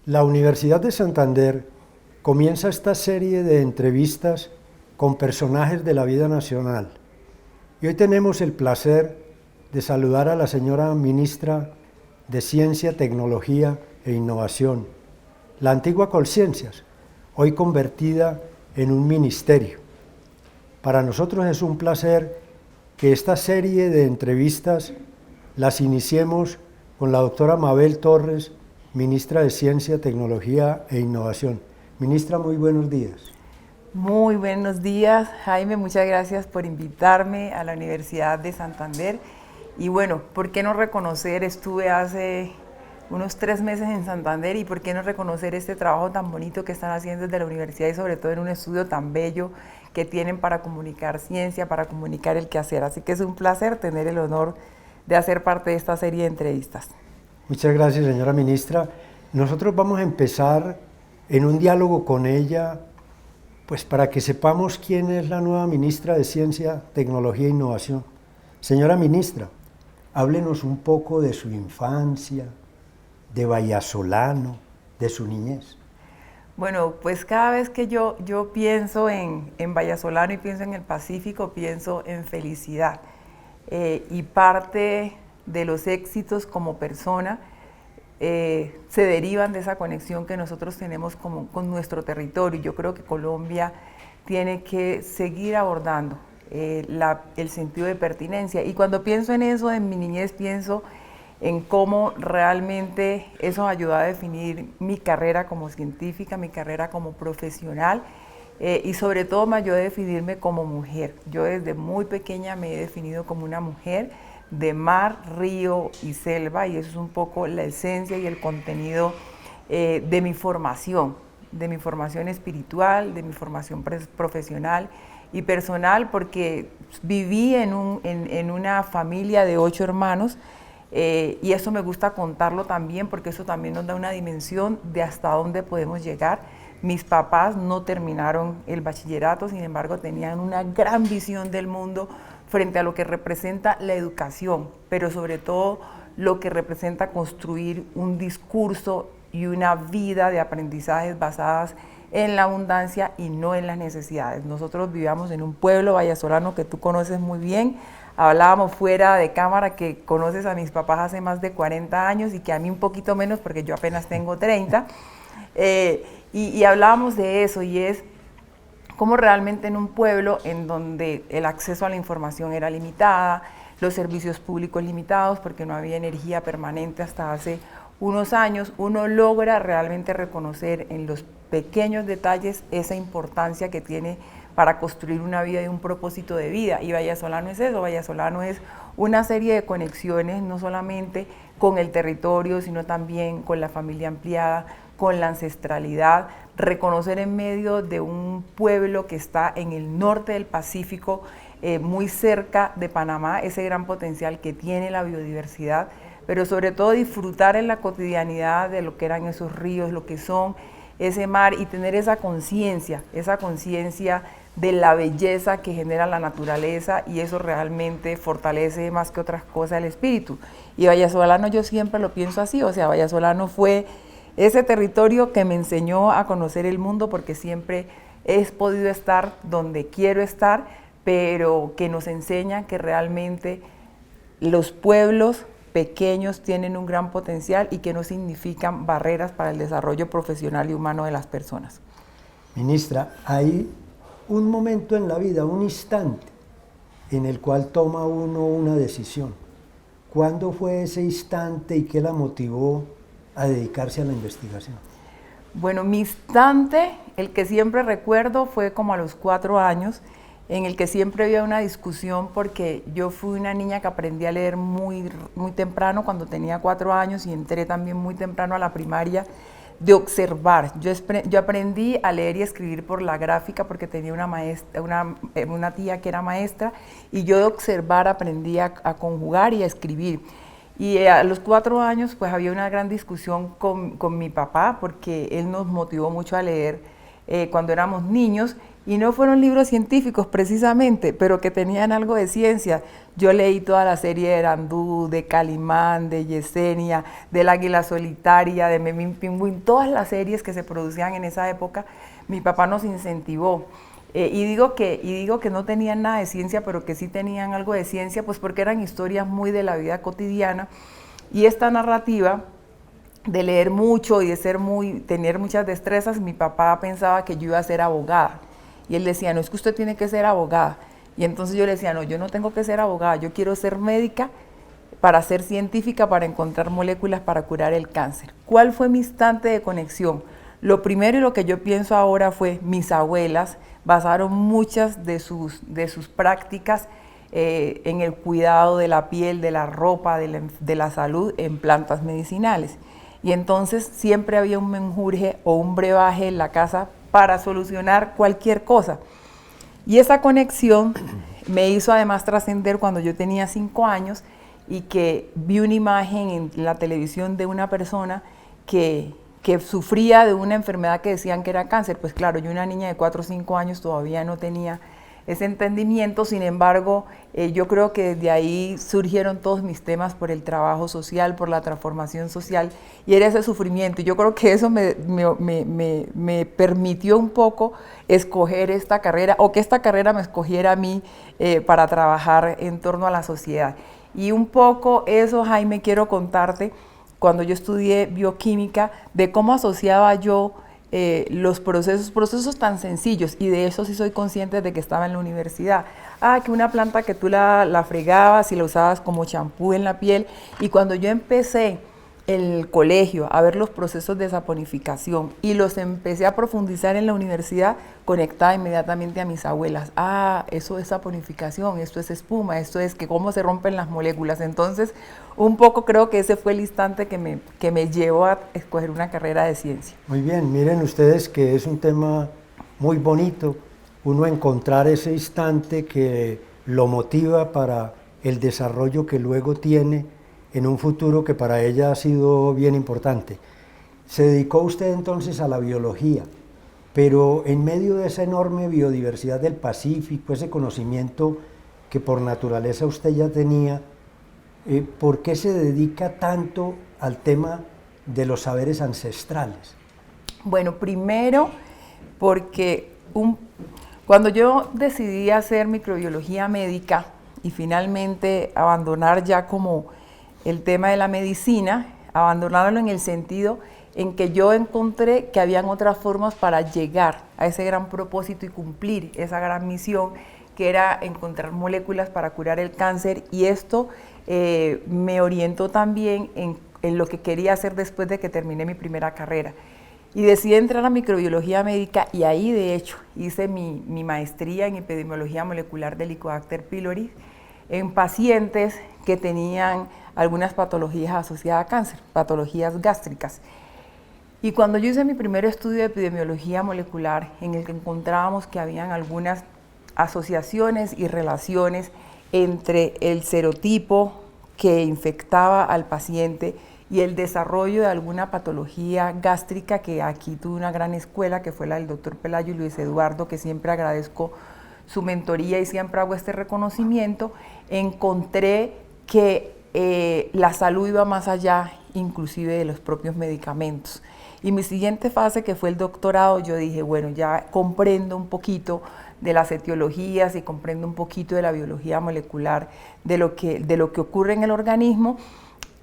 La Universidad de Santander comienza esta serie de entrevistas con personajes de la vida nacional. Y hoy tenemos el placer de saludar a la señora ministra de Ciencia, Tecnología e Innovación, la antigua Colciencias, hoy convertida en un ministerio. Para nosotros es un placer que esta serie de entrevistas las iniciemos con la doctora Mabel Torres, ministra de Ciencia, Tecnología e Innovación. Ministra, muy buenos días. Muy buenos días, Jaime, muchas gracias por invitarme a la Universidad de Santander. Y bueno, ¿por qué no reconocer? Estuve hace unos 3 meses en Santander y ¿por qué no reconocer este trabajo tan bonito que están haciendo desde la universidad y sobre todo en un estudio tan bello que tienen para comunicar ciencia, para comunicar el quehacer? Así que es un placer tener el honor de hacer parte de esta serie de entrevistas. Muchas gracias, señora ministra. Nosotros vamos a empezar en un diálogo con ella, pues para que sepamos quién es la nueva ministra de Ciencia, Tecnología e Innovación. Señora ministra, háblenos un poco de su infancia, de Vallasolano, de su niñez. Bueno, pues cada vez que yo pienso en Vallasolano y pienso en el Pacífico, pienso en felicidad. Y parte de los éxitos como persona se derivan de esa conexión que nosotros tenemos con nuestro territorio. Yo creo que Colombia tiene que seguir abordando el sentido de pertinencia. Y cuando pienso en eso, en mi niñez, pienso en cómo realmente eso ayudó a definir mi carrera como científica, mi carrera como profesional, y sobre todo me ayudó a definirme como mujer. Yo desde muy pequeña me he definido como una mujer de mar, río y selva, y eso es un poco la esencia y el contenido de mi formación espiritual, de mi formación profesional y personal, porque viví en una familia de 8 hermanos, y eso me gusta contarlo también porque eso también nos da una dimensión de hasta dónde podemos llegar. Mis papás no terminaron el bachillerato, sin embargo tenían una gran visión del mundo frente a lo que representa la educación, pero sobre todo lo que representa construir un discurso y una vida de aprendizajes basadas en la abundancia y no en las necesidades. Nosotros vivíamos en un pueblo vallasolano que tú conoces muy bien. Hablábamos fuera de cámara que conoces a mis papás hace más de 40 años y que a mí un poquito menos porque yo apenas tengo 30. Y hablábamos de eso, y es cómo realmente en un pueblo en donde el acceso a la información era limitada, los servicios públicos limitados porque no había energía permanente hasta hace unos años, uno logra realmente reconocer en los pequeños detalles esa importancia que tiene para construir una vida y un propósito de vida. Y Vallasolano es eso, Vallasolano es una serie de conexiones, no solamente con el territorio, sino también con la familia ampliada, con la ancestralidad, reconocer en medio de un pueblo que está en el norte del Pacífico, muy cerca de Panamá, ese gran potencial que tiene la biodiversidad, pero sobre todo disfrutar en la cotidianidad de lo que eran esos ríos, lo que son ese mar, y tener esa conciencia de la belleza que genera la naturaleza, y eso realmente fortalece más que otras cosas el espíritu. Y Vallasolano yo siempre lo pienso así, o sea, Vallasolano fue ese territorio que me enseñó a conocer el mundo, porque siempre he podido estar donde quiero estar, pero que nos enseña que realmente los pueblos pequeños tienen un gran potencial y que no significan barreras para el desarrollo profesional y humano de las personas. Ministra, hay un momento en la vida, un instante, en el cual toma uno una decisión. ¿Cuándo fue ese instante y qué la motivó a dedicarse a la investigación? Bueno, mi instante, el que siempre recuerdo, fue como a los 4 años, en el que siempre había una discusión porque yo fui una niña que aprendí a leer muy temprano, cuando tenía 4 años, y entré también muy temprano a la primaria, de observar. Yo aprendí a leer y escribir por la gráfica porque tenía una tía que era maestra, y yo de observar aprendí a conjugar y a escribir. Y a los 4 años pues había una gran discusión con mi papá, porque él nos motivó mucho a leer cuando éramos niños, Y no fueron libros científicos precisamente, pero que tenían algo de ciencia. Yo leí toda la serie de Erandú, de Calimán, de Yesenia, del Águila Solitaria, de Memín Pingüín, todas las series que se producían en esa época, mi papá nos incentivó. Y digo que no tenían nada de ciencia, pero que sí tenían algo de ciencia, pues porque eran historias muy de la vida cotidiana. Y esta narrativa de leer mucho y de tener muchas destrezas, mi papá pensaba que yo iba a ser abogada. Y él decía, no, es que usted tiene que ser abogada. Y entonces yo le decía, no, yo no tengo que ser abogada, yo quiero ser médica para ser científica, para encontrar moléculas para curar el cáncer. ¿Cuál fue mi instante de conexión? Lo primero y lo que yo pienso ahora fue, mis abuelas basaron muchas de sus prácticas en el cuidado de la piel, de la ropa, de la salud en plantas medicinales. Y entonces siempre había un menjurje o un brebaje en la casa para solucionar cualquier cosa. Y esa conexión me hizo además trascender cuando yo tenía 5 años y que vi una imagen en la televisión de una persona que sufría de una enfermedad que decían que era cáncer. Pues claro, yo una niña de 4 o 5 años todavía no tenía ese entendimiento, sin embargo, yo creo que desde ahí surgieron todos mis temas por el trabajo social, por la transformación social, y era ese sufrimiento. Yo creo que eso me permitió un poco escoger esta carrera, o que esta carrera me escogiera a mí para trabajar en torno a la sociedad. Y un poco eso, Jaime, quiero contarte, cuando yo estudié bioquímica, de cómo asociaba yo los procesos tan sencillos, y de eso sí soy consciente de que estaba en la universidad. Que una planta que tú la fregabas y la usabas como champú en la piel, y cuando yo empecé el colegio a ver los procesos de saponificación y los empecé a profundizar en la universidad, conectaba inmediatamente a mis abuelas. Eso es saponificación, esto es espuma, esto es que cómo se rompen las moléculas. Entonces, un poco creo que ese fue el instante que me llevó a escoger una carrera de ciencia. Muy bien, miren ustedes que es un tema muy bonito, uno encontrar ese instante que lo motiva para el desarrollo que luego tiene en un futuro que para ella ha sido bien importante. Se dedicó usted entonces a la biología, pero en medio de esa enorme biodiversidad del Pacífico, ese conocimiento que por naturaleza usted ya tenía, ¿por qué se dedica tanto al tema de los saberes ancestrales? Bueno, primero porque cuando yo decidí hacer microbiología médica y finalmente abandonar ya como el tema de la medicina, abandonarlo en el sentido en que yo encontré que habían otras formas para llegar a ese gran propósito y cumplir esa gran misión, que era encontrar moléculas para curar el cáncer, y esto me orientó también en lo que quería hacer después de que terminé mi primera carrera. Y decidí entrar a microbiología médica, y ahí de hecho hice mi maestría en epidemiología molecular de Helicobacter pylori en pacientes que tenían algunas patologías asociadas a cáncer, patologías gástricas. Y cuando yo hice mi primer estudio de epidemiología molecular, en el que encontrábamos que habían algunas asociaciones y relaciones entre el serotipo que infectaba al paciente y el desarrollo de alguna patología gástrica, que aquí tuve una gran escuela, que fue la del doctor Pelayo y Luis Eduardo, que siempre agradezco su mentoría y siempre hago este reconocimiento, encontré que la salud iba más allá inclusive de los propios medicamentos. Y mi siguiente fase, que fue el doctorado, yo dije, bueno, ya comprendo un poquito de las etiologías y comprendo un poquito de la biología molecular, de lo que ocurre en el organismo,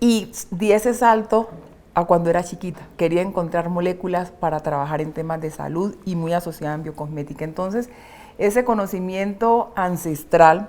y di ese salto a cuando era chiquita. Quería encontrar moléculas para trabajar en temas de salud y muy asociada en biocosmética. Entonces, ese conocimiento ancestral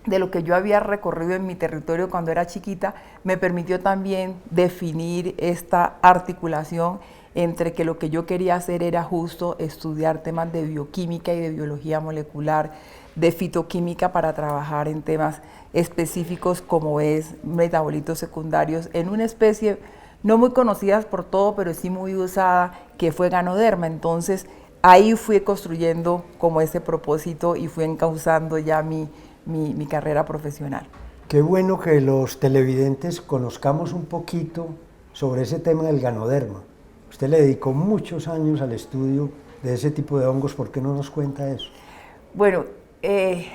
de lo que yo había recorrido en mi territorio cuando era chiquita, me permitió también definir esta articulación entre que lo que yo quería hacer era justo estudiar temas de bioquímica y de biología molecular, de fitoquímica para trabajar en temas específicos como es metabolitos secundarios en una especie no muy conocida por todo, pero sí muy usada, que fue Ganoderma. Entonces ahí fui construyendo como ese propósito y fui encauzando ya mi carrera profesional. Qué bueno que los televidentes conozcamos un poquito sobre ese tema del Ganoderma. Usted le dedicó muchos años al estudio de ese tipo de hongos. ¿Por qué no nos cuenta eso? Bueno,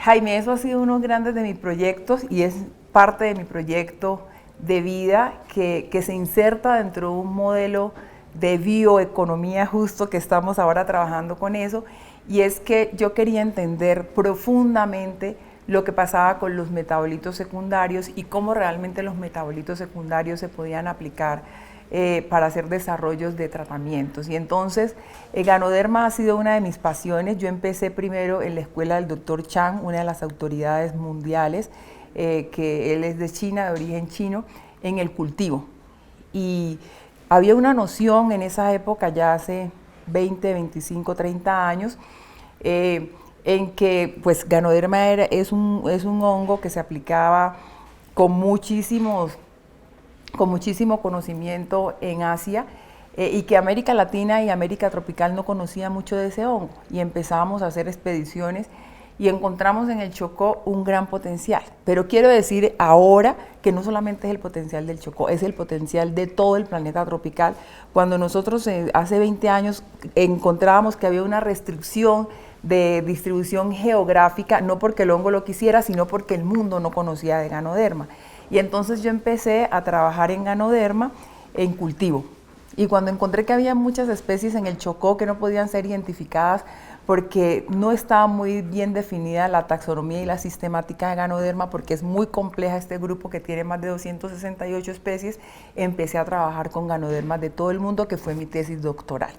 Jaime, eso ha sido uno grande de mis proyectos y es parte de mi proyecto de vida que se inserta dentro de un modelo de bioeconomía justo que estamos ahora trabajando con eso, y es que yo quería entender profundamente lo que pasaba con los metabolitos secundarios y cómo realmente los metabolitos secundarios se podían aplicar para hacer desarrollos de tratamientos. Y entonces Ganoderma ha sido una de mis pasiones. Yo empecé primero en la escuela del Dr. Chang, una de las autoridades mundiales, que él es de China, de origen chino, en el cultivo. Y había una noción en esa época, ya hace 20, 25, 30 años, en que pues Ganoderma es un hongo que se aplicaba con muchísimo conocimiento en Asia, y que América Latina y América tropical no conocían mucho de ese hongo, y empezamos a hacer expediciones y encontramos en el Chocó un gran potencial. Pero quiero decir ahora que no solamente es el potencial del Chocó, es el potencial de todo el planeta tropical. Cuando nosotros hace 20 años encontrábamos que había una restricción de distribución geográfica, no porque el hongo lo quisiera, sino porque el mundo no conocía de Ganoderma. Y entonces yo empecé a trabajar en Ganoderma en cultivo. Y cuando encontré que había muchas especies en el Chocó que no podían ser identificadas porque no estaba muy bien definida la taxonomía y la sistemática de Ganoderma, porque es muy compleja este grupo que tiene más de 268 especies, empecé a trabajar con Ganoderma de todo el mundo, que fue mi tesis doctoral.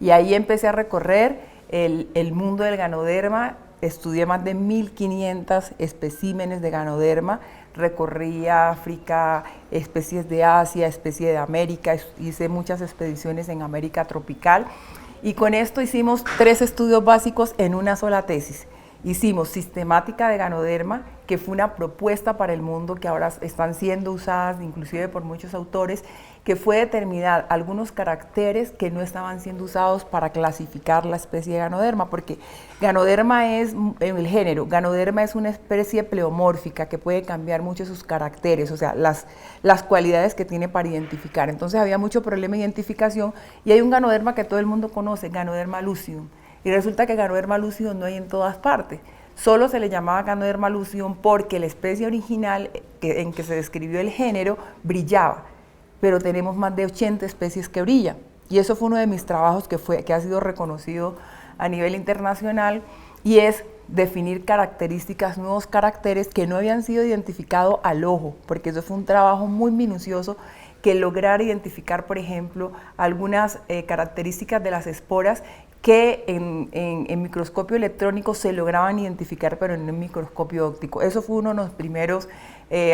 Y ahí empecé a recorrer el mundo del Ganoderma, estudié más de 1500 especímenes de Ganoderma, recorrí África, especies de Asia, especies de América, hice muchas expediciones en América tropical, y con esto hicimos 3 estudios básicos en una sola tesis. Hicimos sistemática de Ganoderma, que fue una propuesta para el mundo que ahora están siendo usadas inclusive por muchos autores, que fue determinar algunos caracteres que no estaban siendo usados para clasificar la especie de Ganoderma, porque Ganoderma es, en el género, Ganoderma es una especie pleomórfica que puede cambiar mucho sus caracteres, o sea, las cualidades que tiene para identificar. Entonces había mucho problema de identificación, y hay un Ganoderma que todo el mundo conoce, Ganoderma lucidum, y resulta que Ganoderma lucidum no hay en todas partes. Solo se le llamaba Ganoderma lucidum porque la especie original en que se describió el género brillaba, pero tenemos más de 80 especies que brillan. Y eso fue uno de mis trabajos que ha sido reconocido a nivel internacional, y es definir características, nuevos caracteres que no habían sido identificados al ojo, porque eso fue un trabajo muy minucioso, que lograr identificar, por ejemplo, algunas características de las esporas que en microscopio electrónico se lograban identificar, pero en un microscopio óptico. Eso fue uno de los primeros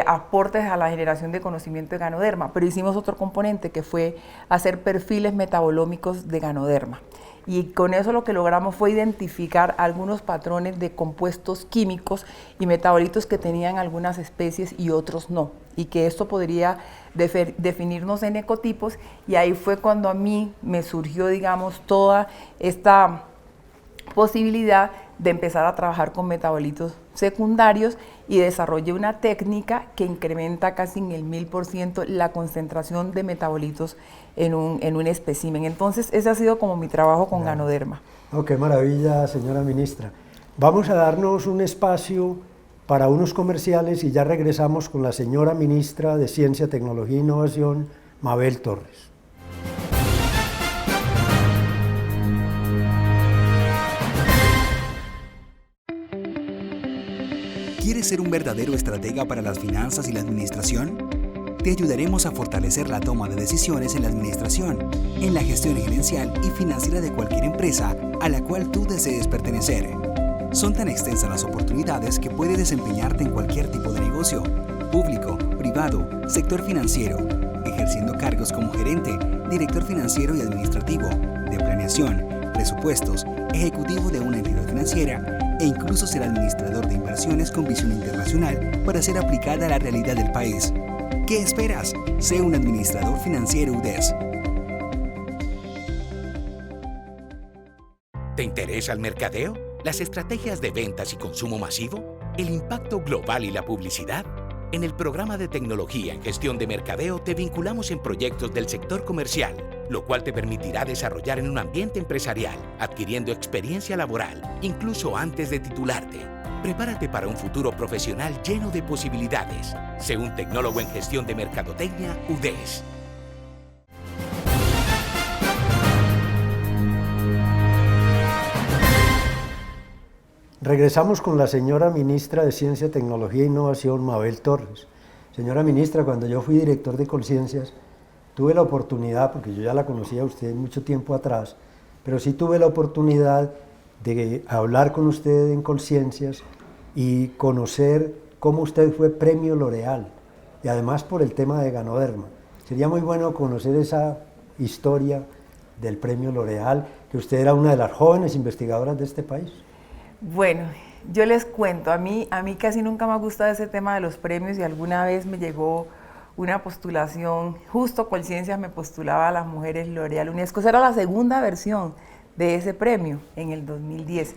aportes a la generación de conocimiento de Ganoderma, pero hicimos otro componente que fue hacer perfiles metabolómicos de Ganoderma. Y con eso lo que logramos fue identificar algunos patrones de compuestos químicos y metabolitos que tenían algunas especies y otros no, y que esto podría definirnos en ecotipos, y ahí fue cuando a mí me surgió, digamos, toda esta posibilidad de empezar a trabajar con metabolitos secundarios, y desarrollé una técnica que incrementa casi en el 1000% la concentración de metabolitos en un espécimen. Entonces, ese ha sido como mi trabajo con Ganoderma. Oh, qué maravilla, señora ministra. Vamos a darnos un espacio para unos comerciales y ya regresamos con la señora ministra de Ciencia, Tecnología e Innovación, Mabel Torres. ¿Quieres ser un verdadero estratega para las finanzas y la administración? Te ayudaremos a fortalecer la toma de decisiones en la administración, en la gestión gerencial y financiera de cualquier empresa a la cual tú desees pertenecer. Son tan extensas las oportunidades que puedes desempeñarte en cualquier tipo de negocio, público, privado, sector financiero, ejerciendo cargos como gerente, director financiero y administrativo, de planeación, presupuestos, ejecutivo de una entidad financiera, e incluso ser administrador de inversiones con visión internacional para ser aplicada a la realidad del país. ¿Qué esperas? Sé un administrador financiero UDES. ¿Te interesa el mercadeo? ¿Las estrategias de ventas y consumo masivo? ¿El impacto global y la publicidad? En el programa de tecnología en gestión de mercadeo te vinculamos en proyectos del sector comercial, lo cual te permitirá desarrollar en un ambiente empresarial, adquiriendo experiencia laboral, incluso antes de titularte. Prepárate para un futuro profesional lleno de posibilidades. Sé un tecnólogo en gestión de mercadotecnia UDES. Regresamos con la señora ministra de Ciencia, Tecnología e Innovación, Mabel Torres. Señora ministra, cuando yo fui director de Colciencias, tuve la oportunidad, porque yo ya la conocía a usted mucho tiempo atrás, pero sí tuve la oportunidad de hablar con usted en Colciencias y conocer cómo usted fue premio L'Oréal, y además por el tema de Ganoderma. Sería muy bueno conocer esa historia del premio L'Oréal, que usted era una de las jóvenes investigadoras de este país. Bueno, yo les cuento, a mí casi nunca me ha gustado ese tema de los premios y alguna vez me llegó una postulación, justo Colciencias me postulaba a las mujeres L'Oréal UNESCO, esa era la segunda versión de ese premio en el 2010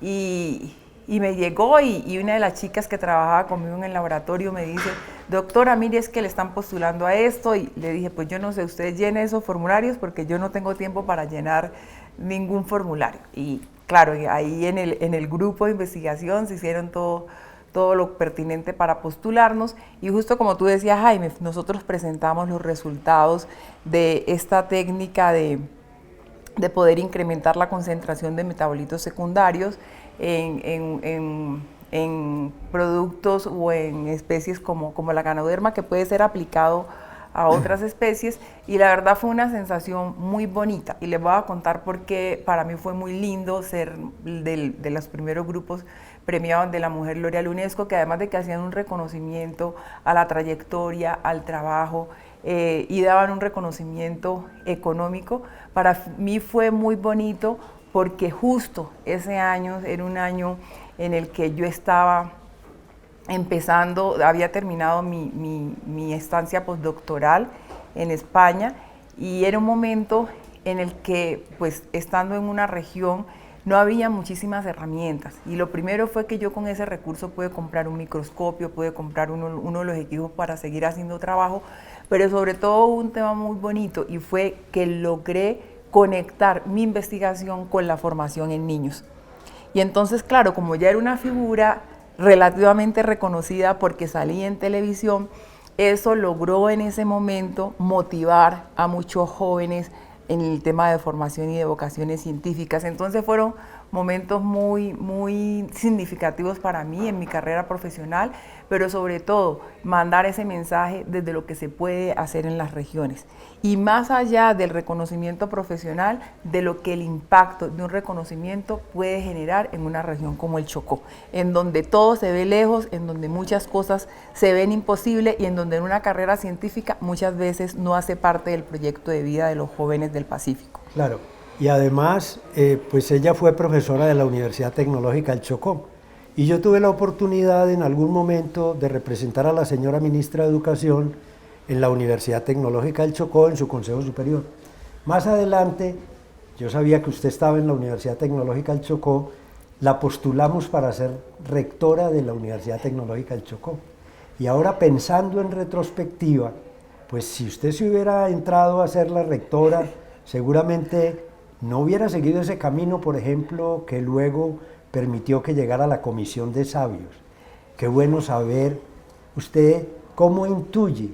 y me llegó y una de las chicas que trabajaba conmigo en el laboratorio me dice, doctora, mire, es que le están postulando a esto, y le dije, pues yo no sé, usted llene esos formularios porque yo no tengo tiempo para llenar ningún formulario. Y claro, ahí en el grupo de investigación se hicieron todo lo pertinente para postularnos, y justo como tú decías, Jaime, nosotros presentamos los resultados de esta técnica de poder incrementar la concentración de metabolitos secundarios en productos o en especies como la Ganoderma, que puede ser aplicado a otras especies, y la verdad fue una sensación muy bonita, y les voy a contar por qué para mí fue muy lindo ser de los primeros grupos premiados de la mujer L'Oréal UNESCO, que además de que hacían un reconocimiento a la trayectoria, al trabajo, y daban un reconocimiento económico, para mí fue muy bonito porque justo ese año era un año en el que yo estaba empezando, había terminado mi estancia postdoctoral en España, y era un momento en el que, pues, estando en una región, no había muchísimas herramientas, y lo primero fue que yo con ese recurso pude comprar un microscopio, pude comprar uno de los equipos para seguir haciendo trabajo, pero sobre todo un tema muy bonito, y fue que logré conectar mi investigación con la formación en niños. Y entonces, claro, como ya era una figura relativamente reconocida porque salí en televisión, eso logró en ese momento motivar a muchos jóvenes en el tema de formación y de vocaciones científicas. Entonces fueron momentos muy, muy significativos para mí en mi carrera profesional, pero sobre todo mandar ese mensaje desde lo que se puede hacer en las regiones. Y más allá del reconocimiento profesional, de lo que el impacto de un reconocimiento puede generar en una región como el Chocó, en donde todo se ve lejos, en donde muchas cosas se ven imposibles, y en donde en una carrera científica muchas veces no hace parte del proyecto de vida de los jóvenes del Pacífico. Claro, y además, pues ella fue profesora de la Universidad Tecnológica del Chocó, y yo tuve la oportunidad en algún momento de representar a la señora ministra de Educación en la Universidad Tecnológica del Chocó, en su Consejo Superior. Más adelante, yo sabía que usted estaba en la Universidad Tecnológica del Chocó, la postulamos para ser rectora de la Universidad Tecnológica del Chocó. Y ahora, pensando en retrospectiva, pues si usted se hubiera entrado a ser la rectora, seguramente no hubiera seguido ese camino, por ejemplo, que luego permitió que llegara a la Comisión de Sabios. Qué bueno saber usted cómo intuye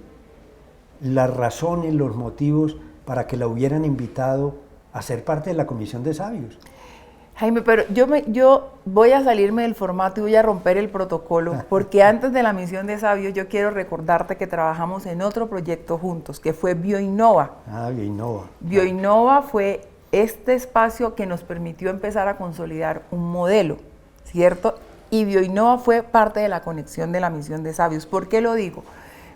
las razones, los motivos para que la hubieran invitado a ser parte de la Comisión de Sabios. Jaime, pero yo voy a salirme del formato y voy a romper el protocolo, porque antes de la misión de Sabios yo quiero recordarte que trabajamos en otro proyecto juntos, que fue Bioinnova. Bioinnova. Bioinnova fue este espacio que nos permitió empezar a consolidar un modelo, ¿cierto? Y Bioinnova fue parte de la conexión de la misión de Sabios. ¿Por qué lo digo?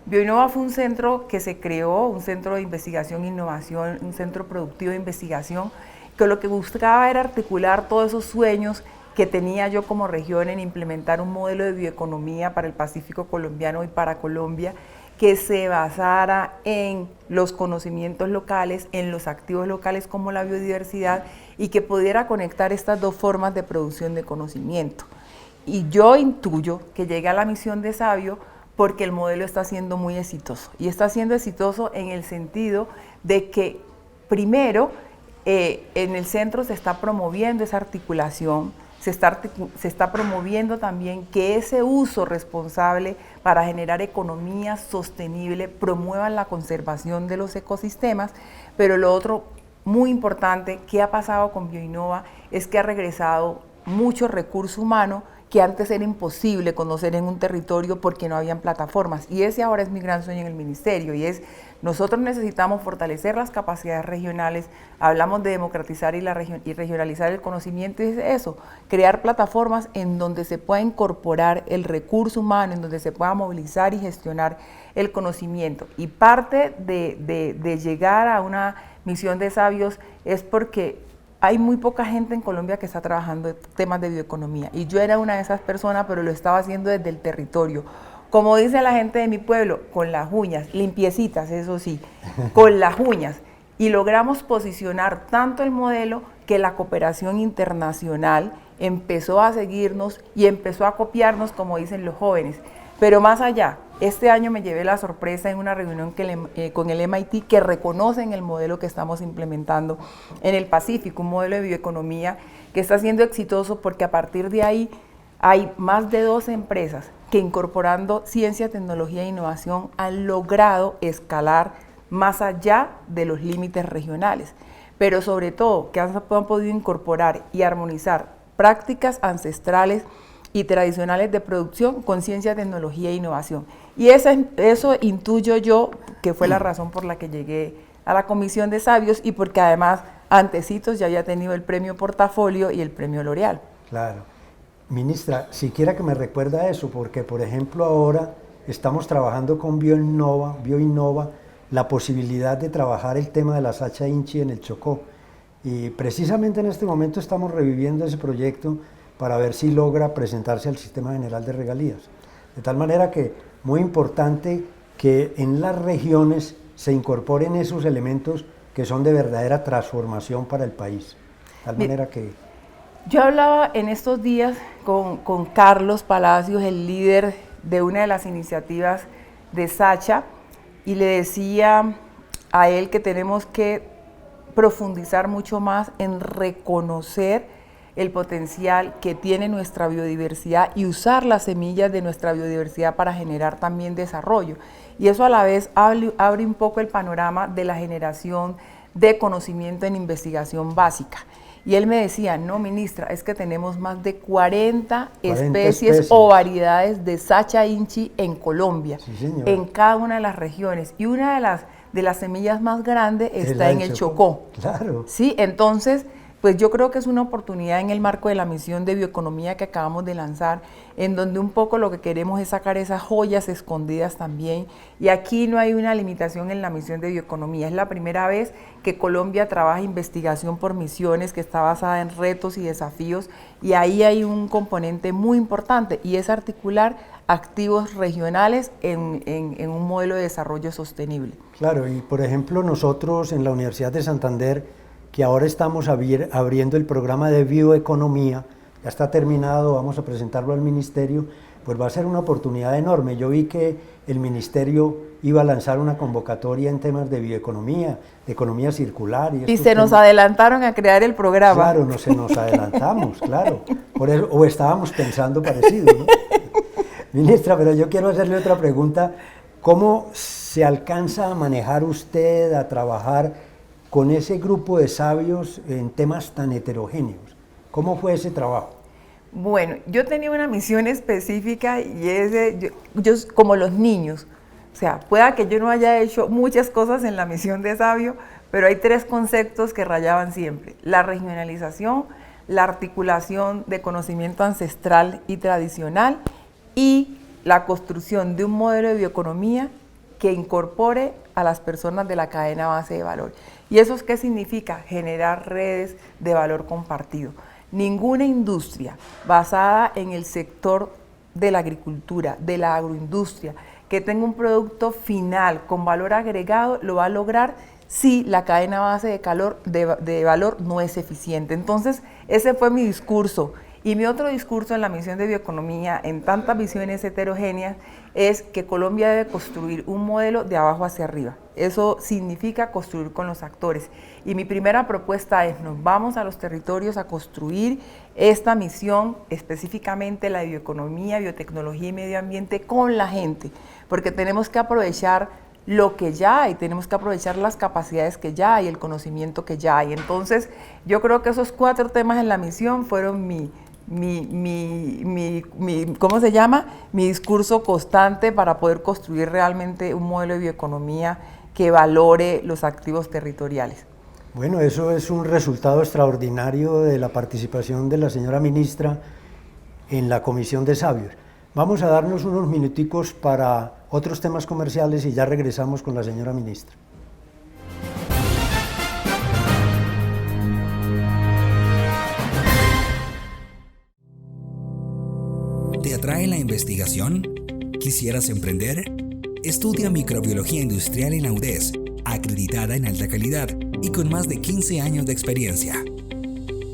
Bioinnova fue un centro que se creó, un centro de investigación e innovación, un centro productivo de investigación, que lo que buscaba era articular todos esos sueños que tenía yo como región en implementar un modelo de bioeconomía para el Pacífico colombiano y para Colombia, que se basara en los conocimientos locales, en los activos locales como la biodiversidad, y que pudiera conectar estas dos formas de producción de conocimiento. Y yo intuyo que llegué a la misión de Sabio porque el modelo está siendo muy exitoso, y está siendo exitoso en el sentido de que primero, en el centro se está promoviendo esa articulación, se está promoviendo también que ese uso responsable para generar economía sostenible promueva la conservación de los ecosistemas, pero lo otro muy importante que ha pasado con Bioinnova es que ha regresado mucho recurso humano que antes era imposible conocer en un territorio porque no habían plataformas. Y ese ahora es mi gran sueño en el ministerio, y es, nosotros necesitamos fortalecer las capacidades regionales, hablamos de democratizar y regionalizar el conocimiento, y es eso, crear plataformas en donde se pueda incorporar el recurso humano, en donde se pueda movilizar y gestionar el conocimiento. Y parte de llegar a una misión de sabios es porque hay muy poca gente en Colombia que está trabajando en temas de bioeconomía, y yo era una de esas personas, pero lo estaba haciendo desde el territorio. Como dice la gente de mi pueblo, con las uñas, limpiecitas, eso sí, con las uñas. Y logramos posicionar tanto el modelo que la cooperación internacional empezó a seguirnos y empezó a copiarnos, como dicen los jóvenes. Pero más allá, este año me llevé la sorpresa en una reunión con el MIT que reconocen el modelo que estamos implementando en el Pacífico, un modelo de bioeconomía que está siendo exitoso porque a partir de ahí hay más de 12 empresas que incorporando ciencia, tecnología e innovación han logrado escalar más allá de los límites regionales, pero sobre todo que han podido incorporar y armonizar prácticas ancestrales y tradicionales de producción con ciencia, tecnología e innovación. Y eso intuyo yo que fue la razón por la que llegué a la Comisión de Sabios, y porque además antecitos ya había tenido el premio Portafolio y el premio L'Oreal. Claro. Ministra, siquiera que me recuerda eso, porque por ejemplo ahora estamos trabajando con Bioinnova la posibilidad de trabajar el tema de la Sacha Inchi en el Chocó. Y precisamente en este momento estamos reviviendo ese proyecto para ver si logra presentarse al Sistema General de Regalías. De tal manera que muy importante que en las regiones se incorporen esos elementos que son de verdadera transformación para el país. De tal manera que... Yo hablaba en estos días con Carlos Palacios, el líder de una de las iniciativas de Sacha, y le decía a él que tenemos que profundizar mucho más en reconocer el potencial que tiene nuestra biodiversidad y usar las semillas de nuestra biodiversidad para generar también desarrollo. Y eso a la vez abre un poco el panorama de la generación de conocimiento en investigación básica. Y él me decía, no, ministra, es que tenemos más de 40 especies o variedades de Sacha Inchi en Colombia, sí, en cada una de las regiones. Y una de las semillas más grandes está en el Chocó. Claro. Sí, entonces, pues yo creo que es una oportunidad en el marco de la misión de bioeconomía que acabamos de lanzar, en donde un poco lo que queremos es sacar esas joyas escondidas también. Y aquí no hay una limitación en la misión de bioeconomía. Es la primera vez que Colombia trabaja investigación por misiones, que está basada en retos y desafíos, y ahí hay un componente muy importante, y es articular activos regionales en un modelo de desarrollo sostenible. Claro, y por ejemplo nosotros en la Universidad de Santander, que ahora estamos abriendo el programa de bioeconomía, ya está terminado, vamos a presentarlo al ministerio, pues va a ser una oportunidad enorme. Yo vi que el ministerio iba a lanzar una convocatoria en temas de bioeconomía, de economía circular. Y se nos adelantaron a crear el programa. Claro, nos adelantamos, claro. Por eso, o estábamos pensando parecido, ¿no? Ministra, pero yo quiero hacerle otra pregunta. ¿Cómo se alcanza a manejar usted, a trabajar con ese grupo de sabios en temas tan heterogéneos? ¿Cómo fue ese trabajo? Bueno, yo tenía una misión específica, y es yo como los niños. O sea, pueda que yo no haya hecho muchas cosas en la misión de sabio, pero hay 3 conceptos que rayaban siempre: la regionalización, la articulación de conocimiento ancestral y tradicional, y la construcción de un modelo de bioeconomía que incorpore a las personas de la cadena base de valor. ¿Y eso qué significa? Generar redes de valor compartido. Ninguna industria basada en el sector de la agricultura, de la agroindustria, que tenga un producto final con valor agregado, lo va a lograr si la cadena base de valor no es eficiente. Entonces, ese fue mi discurso. Y mi otro discurso en la misión de bioeconomía, en tantas visiones heterogéneas, es que Colombia debe construir un modelo de abajo hacia arriba. Eso significa construir con los actores. Y mi primera propuesta es, nos vamos a los territorios a construir esta misión, específicamente la de bioeconomía, biotecnología y medio ambiente, con la gente, porque tenemos que aprovechar lo que ya hay, tenemos que aprovechar las capacidades que ya hay, el conocimiento que ya hay. Entonces, yo creo que esos 4 temas en la misión fueron ¿cómo se llama? Mi discurso constante para poder construir realmente un modelo de bioeconomía que valore los activos territoriales. Bueno, eso es un resultado extraordinario de la participación de la señora ministra en la Comisión de Sabios. Vamos a darnos unos minuticos para otros temas comerciales y ya regresamos con la señora ministra. ¿Te atrae la investigación? ¿Quisieras emprender? Estudia microbiología industrial en la UDES, acreditada en alta calidad y con más de 15 años de experiencia.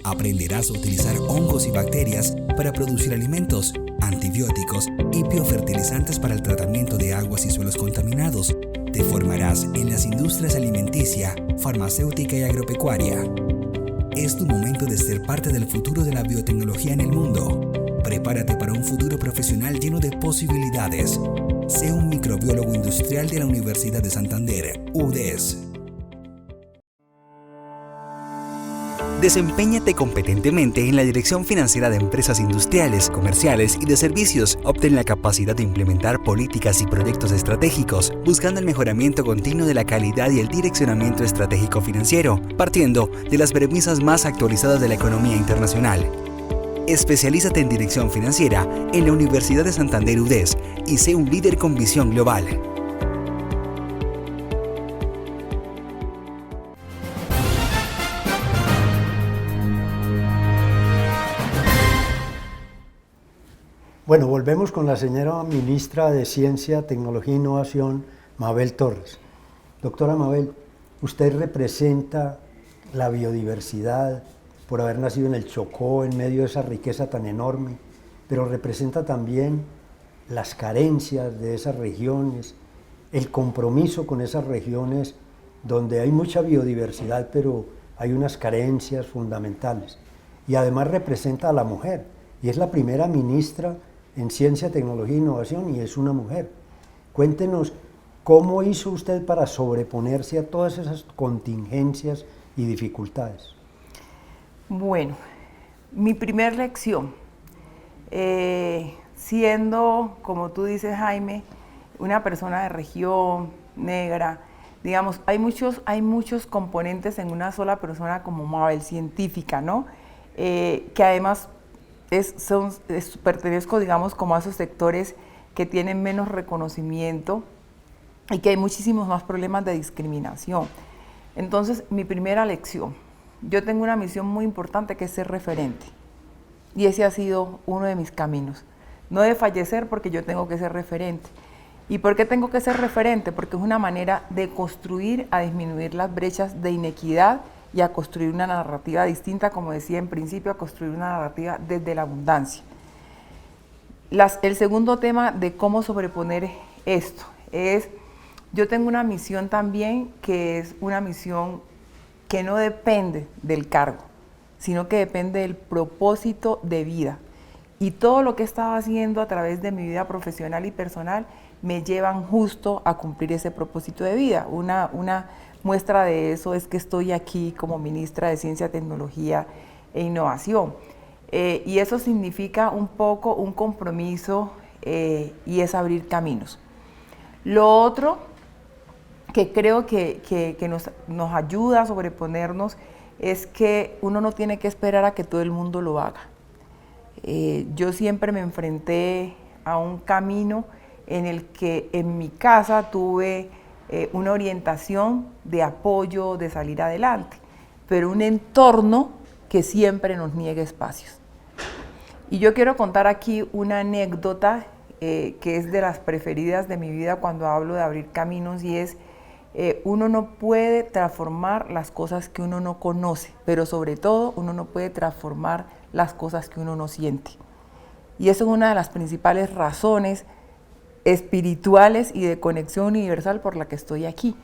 Aprenderás a utilizar hongos y bacterias para producir alimentos, antibióticos y biofertilizantes para el tratamiento de aguas y suelos contaminados. Te formarás en las industrias alimenticia, farmacéutica y agropecuaria. Es tu momento de ser parte del futuro de la biotecnología en el mundo. Prepárate para un futuro profesional lleno de posibilidades. Sé un microbiólogo industrial de la Universidad de Santander, UDES. Desempéñate competentemente en la dirección financiera de empresas industriales, comerciales y de servicios. Obtén la capacidad de implementar políticas y proyectos estratégicos, buscando el mejoramiento continuo de la calidad y el direccionamiento estratégico financiero, partiendo de las premisas más actualizadas de la economía internacional. Especialízate en dirección financiera en la Universidad de Santander UDES y sé un líder con visión global. Bueno, volvemos con la señora ministra de Ciencia, Tecnología e Innovación, Mabel Torres. Doctora Mabel, usted representa la biodiversidad por haber nacido en el Chocó, en medio de esa riqueza tan enorme, pero representa también las carencias de esas regiones, el compromiso con esas regiones donde hay mucha biodiversidad, pero hay unas carencias fundamentales. Y además representa a la mujer, y es la primera ministra en Ciencia, Tecnología e Innovación, y es una mujer. Cuéntenos, ¿cómo hizo usted para sobreponerse a todas esas contingencias y dificultades? Bueno, mi primera lección, siendo, como tú dices, Jaime, una persona de región, negra, digamos, hay muchos componentes en una sola persona como Mabel, científica, ¿no? Que además pertenezco, digamos, como a esos sectores que tienen menos reconocimiento y que hay muchísimos más problemas de discriminación. Entonces, mi primera lección, yo tengo una misión muy importante que es ser referente, y ese ha sido uno de mis caminos. No de fallecer, porque yo tengo que ser referente. ¿Y por qué tengo que ser referente? Porque es una manera de construir, a disminuir las brechas de inequidad y a construir una narrativa distinta, como decía en principio, a construir una narrativa desde la abundancia. El segundo tema de cómo sobreponer esto es, yo tengo una misión también que es una misión que no depende del cargo, sino que depende del propósito de vida. Y todo lo que he estado haciendo a través de mi vida profesional y personal me llevan justo a cumplir ese propósito de vida. Una muestra de eso es que estoy aquí como ministra de Ciencia, Tecnología e Innovación. Y eso significa un poco un compromiso y es abrir caminos. Lo otro que creo que nos ayuda a sobreponernos es que uno no tiene que esperar a que todo el mundo lo haga. Yo siempre me enfrenté a un camino en el que en mi casa tuve una orientación de apoyo, de salir adelante, pero un entorno que siempre nos niega espacios. Y yo quiero contar aquí una anécdota que es de las preferidas de mi vida cuando hablo de abrir caminos, y es uno no puede transformar las cosas que uno no conoce, pero sobre todo uno no puede transformar las cosas que uno no siente. Y eso es una de las principales razones espirituales y de conexión universal por la que estoy aquí.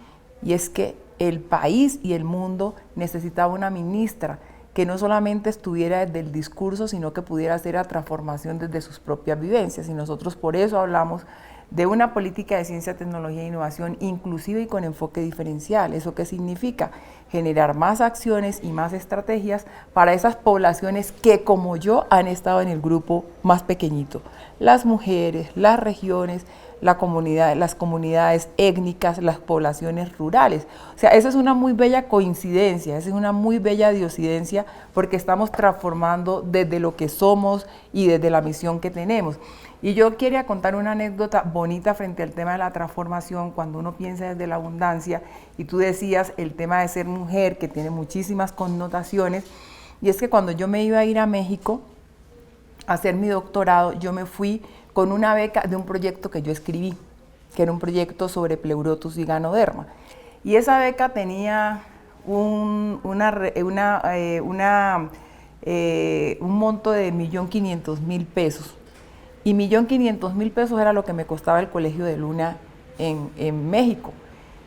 Y es que el país y el mundo necesitaba una ministra que no solamente estuviera desde el discurso, sino que pudiera hacer la transformación desde sus propias vivencias. Y nosotros por eso hablamos de una política de ciencia, tecnología e innovación inclusiva y con enfoque diferencial. ¿Eso qué significa? Generar más acciones y más estrategias para esas poblaciones que, como yo, han estado en el grupo más pequeñito. Las mujeres, las regiones, las comunidades étnicas, las poblaciones rurales. O sea, esa es una muy bella coincidencia, esa es una muy bella diosidencia, porque estamos transformando desde lo que somos y desde la misión que tenemos. Y yo quería contar una anécdota bonita frente al tema de la transformación, cuando uno piensa desde la abundancia, y tú decías el tema de ser mujer, que tiene muchísimas connotaciones, y es que cuando yo me iba a ir a México a hacer mi doctorado, yo me fui con una beca de un proyecto que yo escribí, que era un proyecto sobre pleurotus y ganoderma. Y esa beca tenía un monto de 1.500.000 pesos. Y 1.500.000 pesos era lo que me costaba el Colegio de Luna en México.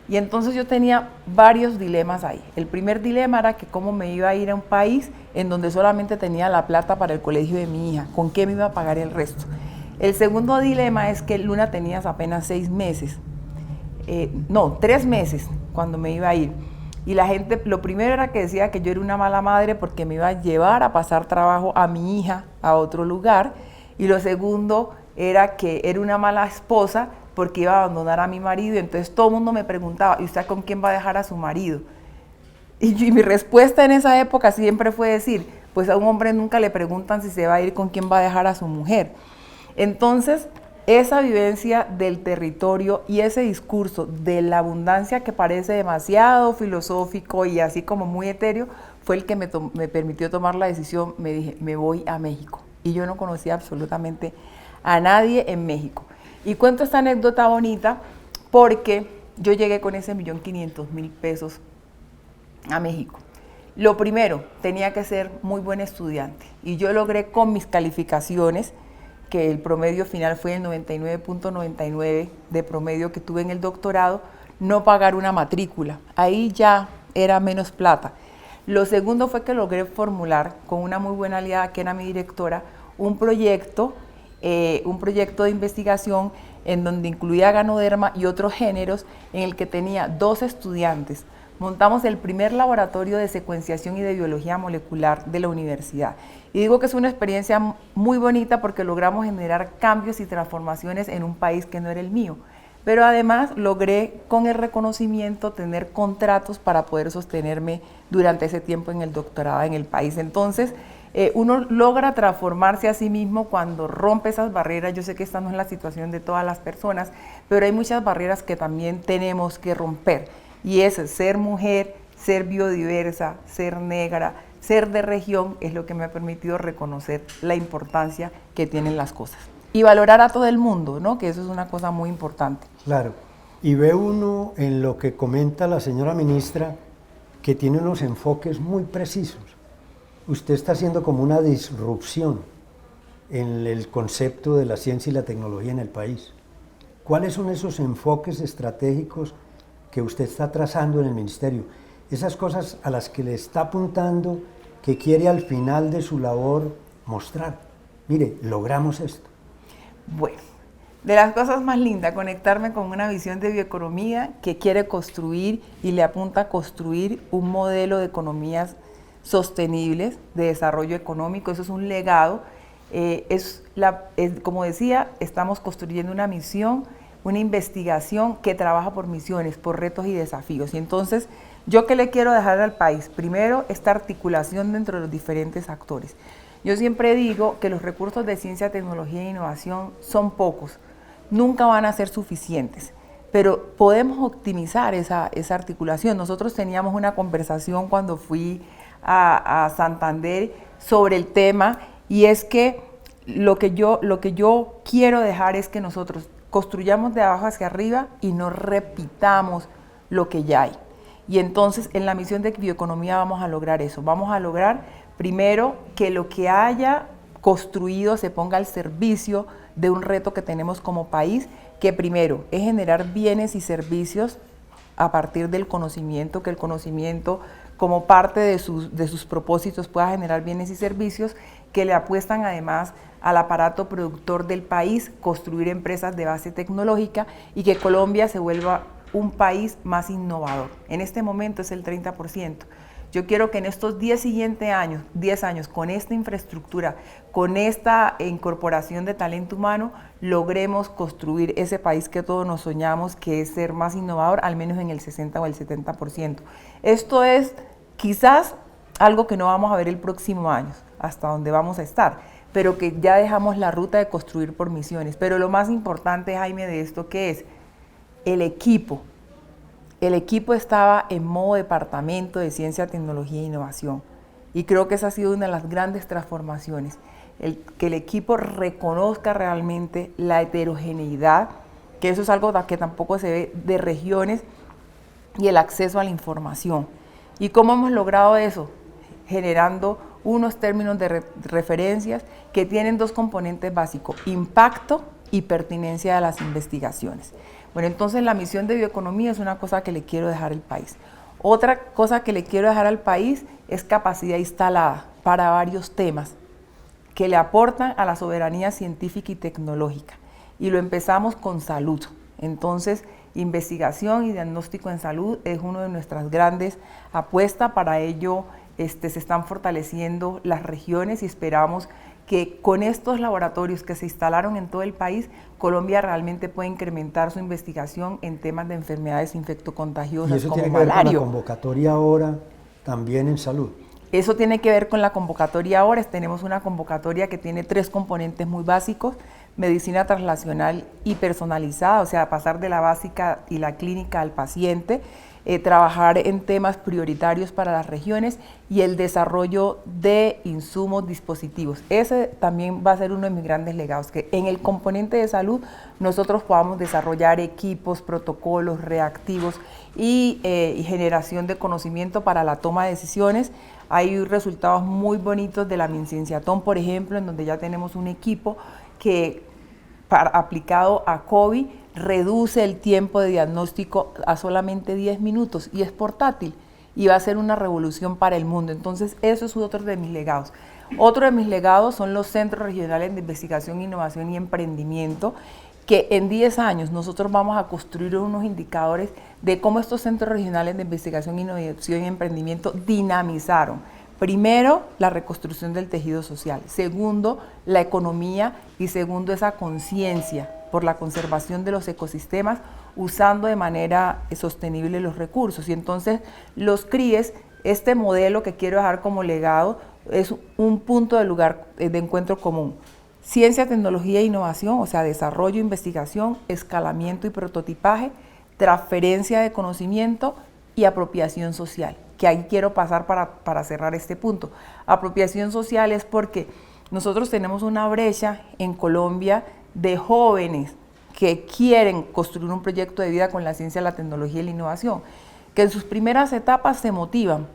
Y entonces yo tenía varios dilemas ahí. El primer dilema era que cómo me iba a ir a un país en donde solamente tenía la plata para el colegio de mi hija, con qué me iba a pagar el resto. El segundo dilema es que Luna tenía apenas 6 meses, 3 meses cuando me iba a ir. Y la gente, lo primero era que decía que yo era una mala madre porque me iba a llevar a pasar trabajo a mi hija a otro lugar. Y lo segundo era que era una mala esposa porque iba a abandonar a mi marido. Y entonces todo el mundo me preguntaba, ¿y usted con quién va a dejar a su marido? Y mi respuesta en esa época siempre fue decir, pues a un hombre nunca le preguntan si se va a ir con quién va a dejar a su mujer. Entonces, esa vivencia del territorio y ese discurso de la abundancia que parece demasiado filosófico y así como muy etéreo, fue el que me permitió tomar la decisión. Me dije, me voy a México. Y yo no conocía absolutamente a nadie en México. Y cuento esta anécdota bonita porque yo llegué con ese 1.500.000 pesos a México. Lo primero, tenía que ser muy buen estudiante. Y yo logré con mis calificaciones, que el promedio final fue el 99.99 de promedio que tuve en el doctorado, no pagar una matrícula. Ahí ya era menos plata. Lo segundo fue que logré formular con una muy buena aliada que era mi directora un proyecto de investigación en donde incluía ganoderma y otros géneros, en el que tenía 2 estudiantes. Montamos el primer laboratorio de secuenciación y de biología molecular de la universidad. Y digo que es una experiencia muy bonita porque logramos generar cambios y transformaciones en un país que no era el mío. Pero además logré con el reconocimiento tener contratos para poder sostenerme durante ese tiempo en el doctorado en el país. Entonces, uno logra transformarse a sí mismo cuando rompe esas barreras. Yo sé que esta no es la situación de todas las personas, pero hay muchas barreras que también tenemos que romper. Y es ser mujer, ser biodiversa, ser negra, ser de región, es lo que me ha permitido reconocer la importancia que tienen las cosas. Y valorar a todo el mundo, ¿no? Que eso es una cosa muy importante. Claro. Y ve uno en lo que comenta la señora ministra que tiene unos enfoques muy precisos. Usted está haciendo como una disrupción en el concepto de la ciencia y la tecnología en el país. ¿Cuáles son esos enfoques estratégicos que usted está trazando en el ministerio? Esas cosas a las que le está apuntando, que quiere al final de su labor mostrar. Mire, logramos esto. Bueno, de las cosas más lindas, conectarme con una visión de bioeconomía que quiere construir y le apunta a construir un modelo de economías sostenibles, de desarrollo económico. Eso es un legado. Como decía, estamos construyendo una misión, una investigación que trabaja por misiones, por retos y desafíos. Y entonces, ¿yo qué le quiero dejar al país? Primero, esta articulación dentro de los diferentes actores. Yo siempre digo que los recursos de ciencia, tecnología e innovación son pocos, nunca van a ser suficientes, pero podemos optimizar esa articulación. Nosotros teníamos una conversación cuando fui a Santander sobre el tema, y es que lo que yo quiero dejar es que nosotros construyamos de abajo hacia arriba y no repitamos lo que ya hay. Y entonces en la misión de bioeconomía vamos a lograr eso, vamos a lograr Primero, que lo que haya construido se ponga al servicio de un reto que tenemos como país, que primero es generar bienes y servicios a partir del conocimiento, que el conocimiento como parte de sus propósitos pueda generar bienes y servicios, que le apuestan además al aparato productor del país, construir empresas de base tecnológica y que Colombia se vuelva un país más innovador. En este momento es el 30%. Yo quiero que en estos 10 años, con esta infraestructura, con esta incorporación de talento humano, logremos construir ese país que todos nos soñamos, que es ser más innovador, al menos en el 60 o el 70%. Esto es quizás algo que no vamos a ver el próximo año, hasta donde vamos a estar, pero que ya dejamos la ruta de construir por misiones. Pero lo más importante, Jaime, de esto, ¿qué es? El equipo. El equipo estaba en modo departamento de ciencia, tecnología e innovación. Y creo que esa ha sido una de las grandes transformaciones. Que el equipo reconozca realmente la heterogeneidad, que eso es algo que tampoco se ve, de regiones y el acceso a la información. ¿Y cómo hemos logrado eso? Generando unos términos de referencias que tienen dos componentes básicos: impacto y pertinencia de las investigaciones. Bueno, entonces la misión de bioeconomía es una cosa que le quiero dejar al país. Otra cosa que le quiero dejar al país es capacidad instalada para varios temas que le aportan a la soberanía científica y tecnológica. Y lo empezamos con salud. Entonces, investigación y diagnóstico en salud es una de nuestras grandes apuestas. Para ello se están fortaleciendo las regiones y esperamos que con estos laboratorios que se instalaron en todo el país, Colombia realmente puede incrementar su investigación en temas de enfermedades infectocontagiosas como malaria. ¿Y eso tiene que ver con la convocatoria ahora también en salud? Eso tiene que ver con la convocatoria ahora. Tenemos una convocatoria que tiene 3 componentes muy básicos: medicina translacional y personalizada, o sea, pasar de la básica y la clínica al paciente, trabajar en temas prioritarios para las regiones y el desarrollo de insumos, dispositivos. Ese también va a ser uno de mis grandes legados, que en el componente de salud nosotros podamos desarrollar equipos, protocolos, reactivos y generación de conocimiento para la toma de decisiones. Hay resultados muy bonitos de la MinCienciatón, por ejemplo, en donde ya tenemos un equipo que aplicado a COVID reduce el tiempo de diagnóstico a solamente 10 minutos y es portátil y va a ser una revolución para el mundo. Entonces, eso es otro de mis legados. Otro de mis legados son los centros regionales de investigación, innovación y emprendimiento, que en 10 años nosotros vamos a construir unos indicadores de cómo estos centros regionales de investigación, innovación y emprendimiento dinamizaron. Primero, la reconstrucción del tejido social. Segundo, la economía. Y segundo, esa conciencia por la conservación de los ecosistemas, usando de manera sostenible los recursos. Y entonces, los CRIEs, este modelo que quiero dejar como legado, es un punto de encuentro común. Ciencia, tecnología e innovación, o sea, desarrollo, investigación, escalamiento y prototipaje, transferencia de conocimiento y apropiación social, que ahí quiero pasar para cerrar este punto. Apropiación social es porque nosotros tenemos una brecha en Colombia de jóvenes que quieren construir un proyecto de vida con la ciencia, la tecnología y la innovación, que en sus primeras etapas se motivan,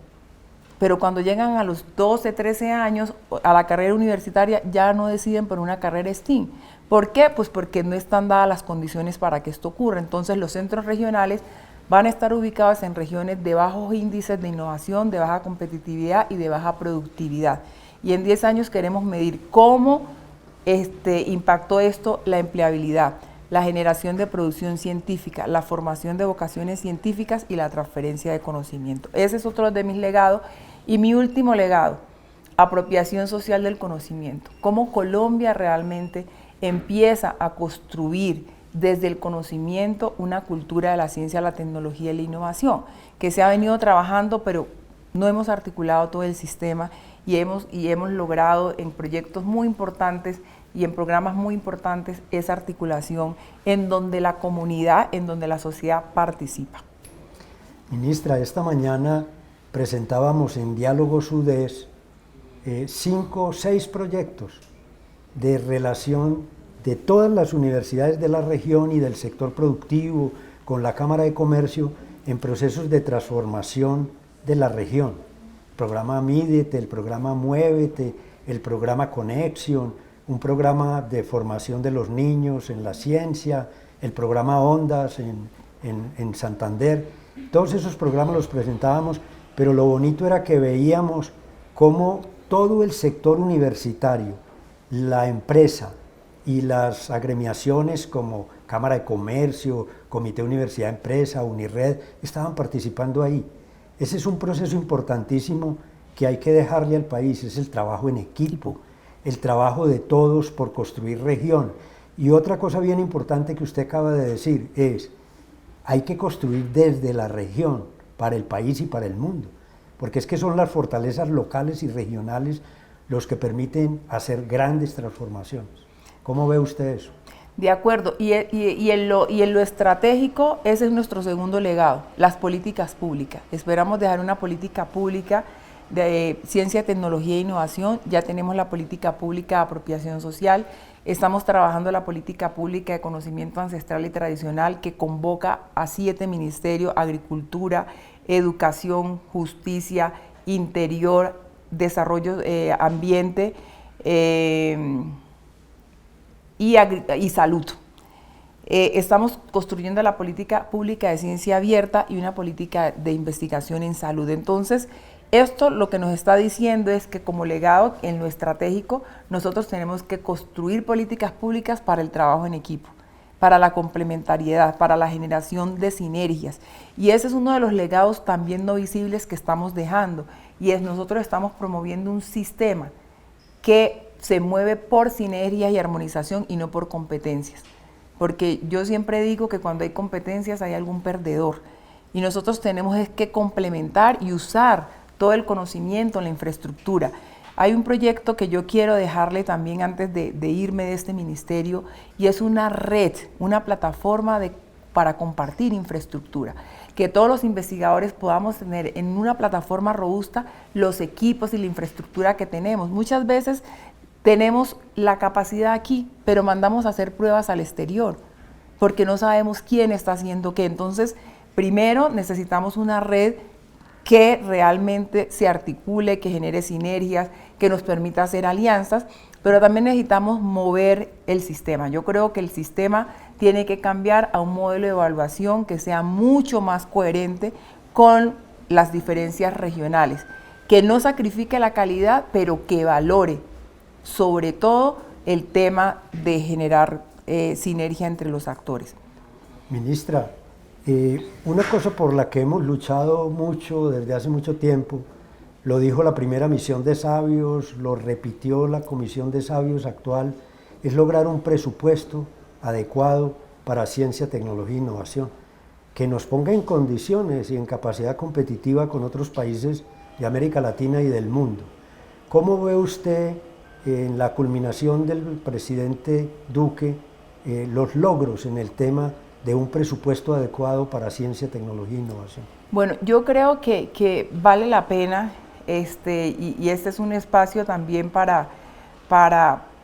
pero cuando llegan a los 12, 13 años a la carrera universitaria ya no deciden por una carrera STEAM. ¿Por qué? Pues porque no están dadas las condiciones para que esto ocurra. Entonces los centros regionales van a estar ubicados en regiones de bajos índices de innovación, de baja competitividad y de baja productividad. Y en 10 años queremos medir cómo impactó esto la empleabilidad, la generación de producción científica, la formación de vocaciones científicas y la transferencia de conocimiento. Ese es otro de mis legados. Y mi último legado, apropiación social del conocimiento. Cómo Colombia realmente empieza a construir desde el conocimiento una cultura de la ciencia, la tecnología y la innovación, que se ha venido trabajando, pero no hemos articulado todo el sistema y hemos logrado en proyectos muy importantes y en programas muy importantes esa articulación en donde la comunidad, en donde la sociedad participa. Ministra, esta mañana presentábamos en Diálogos UDES 5 o 6 proyectos de relación de todas las universidades de la región y del sector productivo con la Cámara de Comercio en procesos de transformación de la región, programa Mídete, el programa Muévete, el programa Conexión, un programa de formación de los niños en la ciencia, el programa Ondas en Santander. Todos esos programas los presentábamos, pero lo bonito era que veíamos cómo todo el sector universitario, la empresa y las agremiaciones como Cámara de Comercio, Comité Universidad Empresa, Unirred, estaban participando ahí. Ese es un proceso importantísimo que hay que dejarle al país, es el trabajo en equipo, el trabajo de todos por construir región. Y otra cosa bien importante que usted acaba de decir es, hay que construir desde la región, para el país y para el mundo, porque es que son las fortalezas locales y regionales los que permiten hacer grandes transformaciones. ¿Cómo ve usted eso? De acuerdo, y en lo estratégico, ese es nuestro segundo legado, las políticas públicas. Esperamos dejar una política pública de ciencia, tecnología e innovación, ya tenemos la política pública de apropiación social, estamos trabajando la política pública de conocimiento ancestral y tradicional que convoca a 7 ministerios: Agricultura, Educación, Justicia, Interior, Desarrollo, Ambiente y Salud. Estamos construyendo la política pública de ciencia abierta y una política de investigación en salud. Entonces, esto lo que nos está diciendo es que como legado en lo estratégico, nosotros tenemos que construir políticas públicas para el trabajo en equipo, para la complementariedad, para la generación de sinergias. Y ese es uno de los legados también no visibles que estamos dejando, y es nosotros estamos promoviendo un sistema que se mueve por sinergias y armonización y no por competencias. Porque yo siempre digo que cuando hay competencias hay algún perdedor, y nosotros tenemos que complementar y usar todo el conocimiento, la infraestructura. Hay un proyecto que yo quiero dejarle también antes de irme de este ministerio, y es una red, una plataforma para compartir infraestructura, que todos los investigadores podamos tener en una plataforma robusta los equipos y la infraestructura que tenemos. Muchas veces tenemos la capacidad aquí, pero mandamos a hacer pruebas al exterior, porque no sabemos quién está haciendo qué. Entonces, primero necesitamos una red que realmente se articule, que genere sinergias, que nos permita hacer alianzas, pero también necesitamos mover el sistema. Yo creo que el sistema tiene que cambiar a un modelo de evaluación que sea mucho más coherente con las diferencias regionales, que no sacrifique la calidad, pero que valore sobre todo el tema de generar sinergia entre los actores. Ministra, una cosa por la que hemos luchado mucho desde hace mucho tiempo, lo dijo la primera misión de sabios, lo repitió la comisión de sabios actual, es lograr un presupuesto adecuado para ciencia, tecnología e innovación, que nos ponga en condiciones y en capacidad competitiva con otros países de América Latina y del mundo. ¿Cómo ve usted en la culminación del presidente Duque los logros en el tema de un presupuesto adecuado para ciencia, tecnología e innovación? Bueno, yo creo que vale la pena, y este es un espacio también para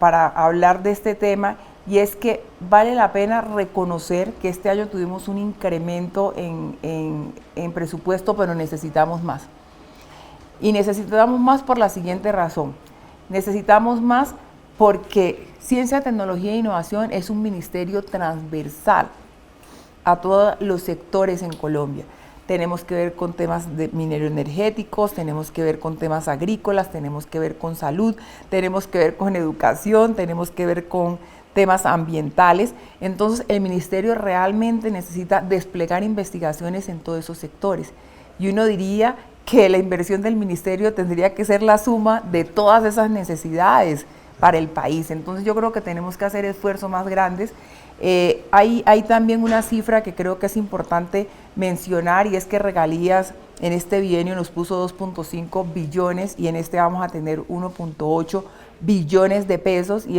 hablar de este tema, y es que vale la pena reconocer que este año tuvimos un incremento en presupuesto, pero necesitamos más. Y necesitamos más por la siguiente razón. Necesitamos más porque Ciencia, Tecnología e Innovación es un ministerio transversal a todos los sectores en Colombia. Tenemos que ver con temas de mineroenergéticos, tenemos que ver con temas agrícolas, tenemos que ver con salud, tenemos que ver con educación, tenemos que ver con temas ambientales. Entonces, el ministerio realmente necesita desplegar investigaciones en todos esos sectores. Y uno diría que la inversión del ministerio tendría que ser la suma de todas esas necesidades para el país. Entonces, yo creo que tenemos que hacer esfuerzos más grandes. Hay también una cifra que creo que es importante mencionar, y es que Regalías en este bienio nos puso 2.5 billones y en este vamos a tener 1.8 billones de pesos, y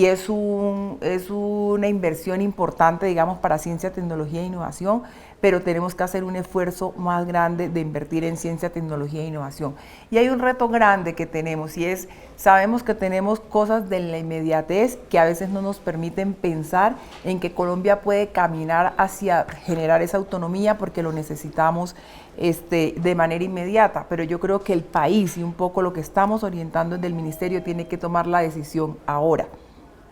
es una inversión importante, digamos, para ciencia, tecnología e innovación, pero tenemos que hacer un esfuerzo más grande de invertir en ciencia, tecnología e innovación. Y hay un reto grande que tenemos y es, sabemos que tenemos cosas de la inmediatez que a veces no nos permiten pensar en que Colombia puede caminar hacia generar esa autonomía porque lo necesitamos de manera inmediata, pero yo creo que el país y un poco lo que estamos orientando desde el ministerio tiene que tomar la decisión ahora.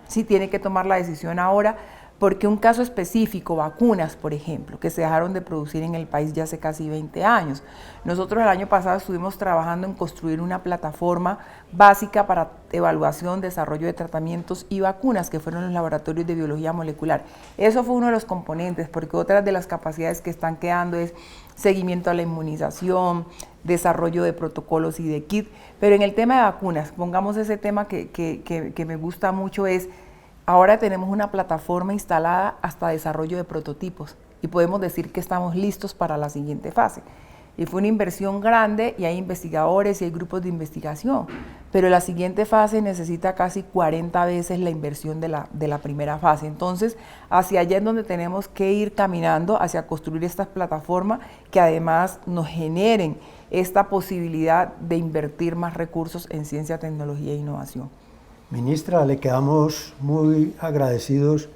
Sí, tiene que tomar la decisión ahora, porque un caso específico, vacunas, por ejemplo, que se dejaron de producir en el país ya hace casi 20 años. Nosotros el año pasado estuvimos trabajando en construir una plataforma básica para evaluación, desarrollo de tratamientos y vacunas, que fueron los laboratorios de biología molecular. Eso fue uno de los componentes, porque otras de las capacidades que están quedando es seguimiento a la inmunización, desarrollo de protocolos y de kit. Pero en el tema de vacunas, pongamos ese tema que me gusta mucho, es ahora tenemos una plataforma instalada hasta desarrollo de prototipos y podemos decir que estamos listos para la siguiente fase. Y fue una inversión grande y hay investigadores y hay grupos de investigación, pero la siguiente fase necesita casi 40 veces la inversión de la primera fase. Entonces, hacia allá es donde tenemos que ir caminando, hacia construir estas plataformas que además nos generen esta posibilidad de invertir más recursos en ciencia, tecnología e innovación. Ministra, le quedamos muy agradecidos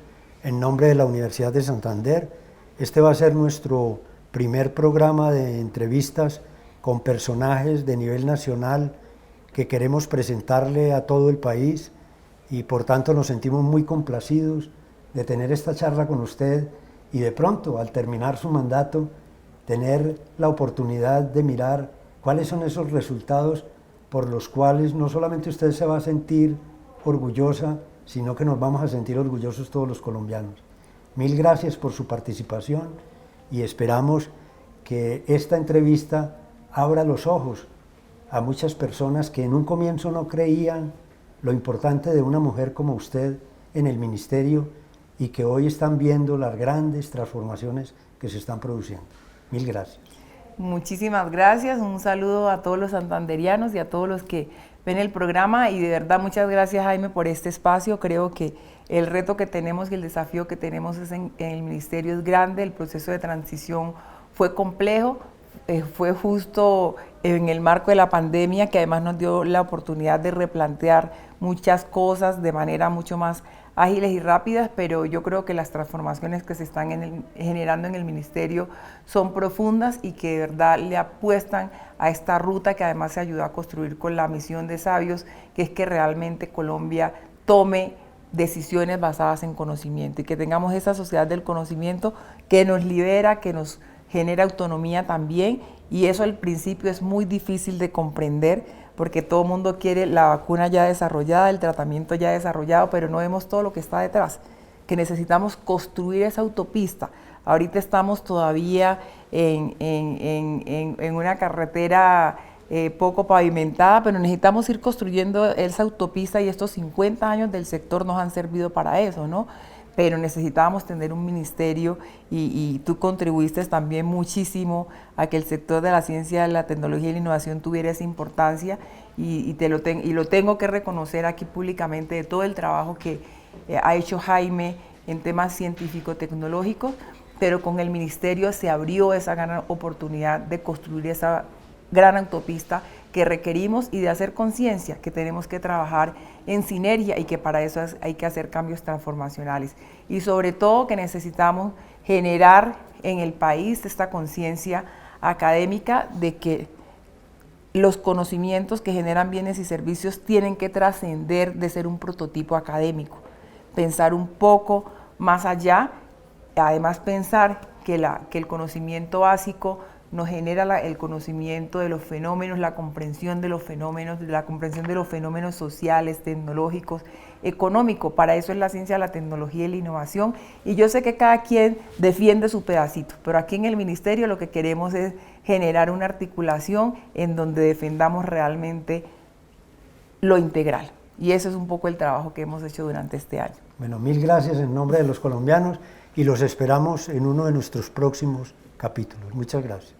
en nombre de la Universidad de Santander. Este va a ser nuestro primer programa de entrevistas con personajes de nivel nacional que queremos presentarle a todo el país y por tanto nos sentimos muy complacidos de tener esta charla con usted y de pronto, al terminar su mandato, tener la oportunidad de mirar cuáles son esos resultados por los cuales no solamente usted se va a sentir orgullosa, sino que nos vamos a sentir orgullosos todos los colombianos. Mil gracias por su participación y esperamos que esta entrevista abra los ojos a muchas personas que en un comienzo no creían lo importante de una mujer como usted en el ministerio y que hoy están viendo las grandes transformaciones que se están produciendo. Mil gracias. Muchísimas gracias, un saludo a todos los santanderianos y a todos los que ven el programa y de verdad muchas gracias, Jaime, por este espacio. Creo que el reto que tenemos y el desafío que tenemos en el ministerio es grande, el proceso de transición fue complejo, fue justo en el marco de la pandemia que además nos dio la oportunidad de replantear muchas cosas de manera mucho más ágiles y rápidas, pero yo creo que las transformaciones que se están generando en el ministerio son profundas y que de verdad le apuestan a esta ruta que además se ayudó a construir con la misión de Sabios, que es que realmente Colombia tome decisiones basadas en conocimiento y que tengamos esa sociedad del conocimiento que nos libera, que nos genera autonomía también, y eso al principio es muy difícil de comprender porque todo el mundo quiere la vacuna ya desarrollada, el tratamiento ya desarrollado, pero no vemos todo lo que está detrás, que necesitamos construir esa autopista. Ahorita estamos todavía en una carretera poco pavimentada, pero necesitamos ir construyendo esa autopista y estos 50 años del sector nos han servido para eso, ¿no? Pero necesitábamos tener un ministerio y tú contribuiste también muchísimo a que el sector de la ciencia, la tecnología y la innovación tuviera esa importancia y lo tengo que reconocer aquí públicamente de todo el trabajo que ha hecho Jaime en temas científico-tecnológicos, pero con el ministerio se abrió esa gran oportunidad de construir esa gran autopista que requerimos y de hacer conciencia que tenemos que trabajar en sinergia y que para eso hay que hacer cambios transformacionales y sobre todo que necesitamos generar en el país esta conciencia académica de que los conocimientos que generan bienes y servicios tienen que trascender de ser un prototipo académico, pensar un poco más allá, además pensar que el conocimiento básico nos genera el conocimiento de los fenómenos, la comprensión de los fenómenos sociales, tecnológicos, económicos. Para eso es la ciencia, la tecnología y la innovación. Y yo sé que cada quien defiende su pedacito, pero aquí en el ministerio lo que queremos es generar una articulación en donde defendamos realmente lo integral. Y eso es un poco el trabajo que hemos hecho durante este año. Bueno, mil gracias en nombre de los colombianos y los esperamos en uno de nuestros próximos capítulos. Muchas gracias.